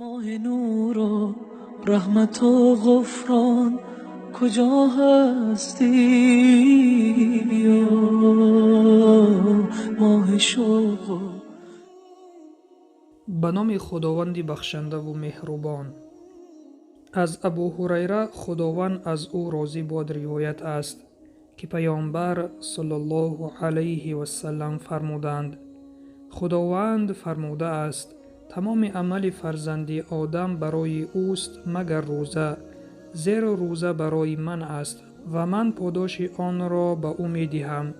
ماه نور و رحمت و غفران کجا هستی یا ماه شوق؟ به نام خداوند بخشنده و مهربان. از ابو هریره خداوند از او راضی باد روایت است که پیامبر صلی الله علیه و سلم فرمودند: خداوند فرموده است تمام عمل فرزندی آدم برای اوست مگر روزه، زیرا روزه برای من است و من پاداش آن را به او می دهم.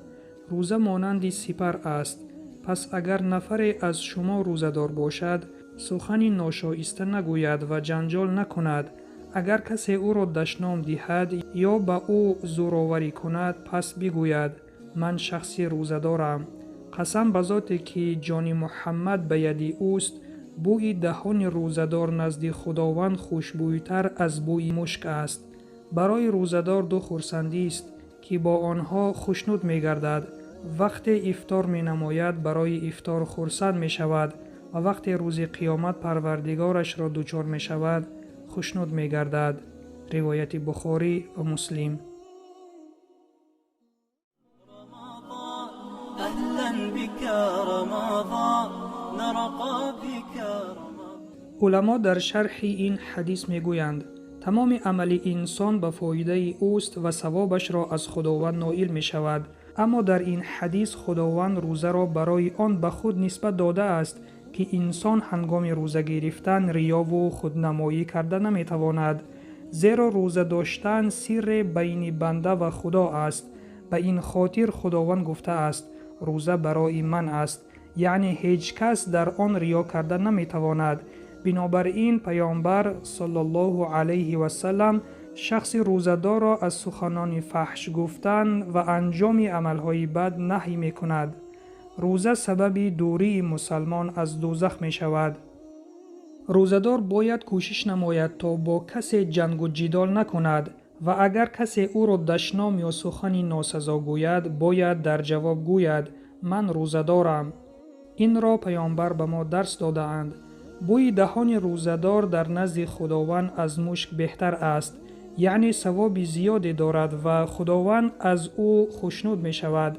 روزه مانند سپر است، پس اگر نفری از شما روزه دار باشد سخنی ناشایسته نگوید و جنجال نکند، اگر کسی او را دشنام دهد یا به او زورآوری کند پس بگوید من شخصی روزه دارم. قسم به ذاتی که جان محمد به ید اوست، بوی دهان روزه‌دار نزد خداوند خوشبویتر از بوی مشک است. برای روزه‌دار دو خرسندی است که با آنها خوشنود می گردد. وقتی افطار می نماید برای افطار خرسند می شود و وقتی روز قیامت پروردگارش را دچار می شود خوشنود می گردد. روایت بخاری و مسلم. علما در شرح این حدیث می گویند تمام عمل انسان به فایده اوست و ثوابش را از خداوند نائل می شود، اما در این حدیث خداوند روزه را برای آن به خود نسبت داده است که انسان هنگام روزه گرفتن ریا و خودنمایی کرده نمی تواند، زیرا روزه داشتن سر بین بنده و خدا است. به این خاطر خداوند گفته است روزه برای من است، یعنی هیچ کس در آن ریا کرده نمی تواند. بنابراین پیامبر صلی الله علیه و سلم شخص روزه‌دار را از سخنان فحش گفتن و انجام عملهای بد نهی می کند. روزه سبب دوری مسلمان از دوزخ می شود. روزه‌دار باید کوشش نماید تا با کسی جنگ و جدال نکند و اگر کسی او را دشنام یا سخنی ناسزا گوید باید در جواب گوید من روزه دارم. این را پیامبر به ما درس داده اند. بوی دهان روزه‌دار در نزد خداوند از مشک بهتر است، یعنی ثواب زیادی دارد و خداوند از او خوشنود می شود.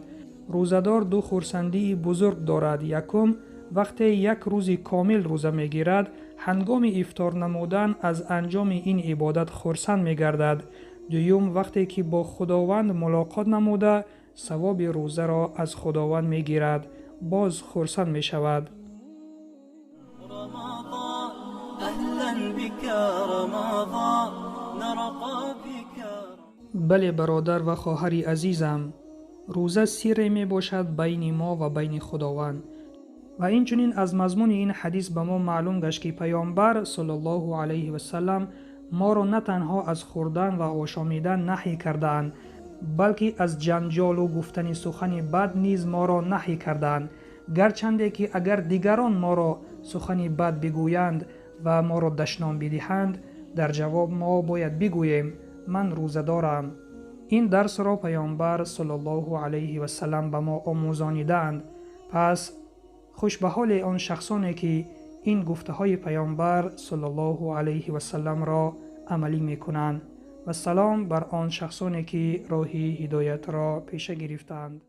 روزه‌دار دو خرسندی بزرگ دارد. یکم، وقتی یک روز کامل روزه می گیرد هنگام افطار نمودن از انجام این عبادت خرسند می گردد. دوم، وقتی که با خداوند ملاقات نموده ثواب روزه را از خداوند می گیرد باز خرسند می شود. بله برادر و خواهر عزیزم، روزه سری می باشد بین ما و بین خداوند و اینچنین از مضمون این حدیث به ما معلوم گشت که پیامبر صلی الله علیه و سلم ما را نه تنها از خوردن و آشامیدن نهی کردند، بلکه از جنجال و گفتن سخن بد نیز ما را نهی کردند. گرچند که اگر دیگران ما را سخن بد بگویند و ما را دشنام بدهند در جواب ما باید بگوییم من روزه دارم. این درس را پیامبر صلی الله علیه و سلم به ما آموزانیدند. پس خوش به حال آن شخصانی که این گفته های پیامبر صلی الله علیه و سلم را عملی می کنند و سلام بر آن شخصانی که راه هدایت را پیشه گرفتند.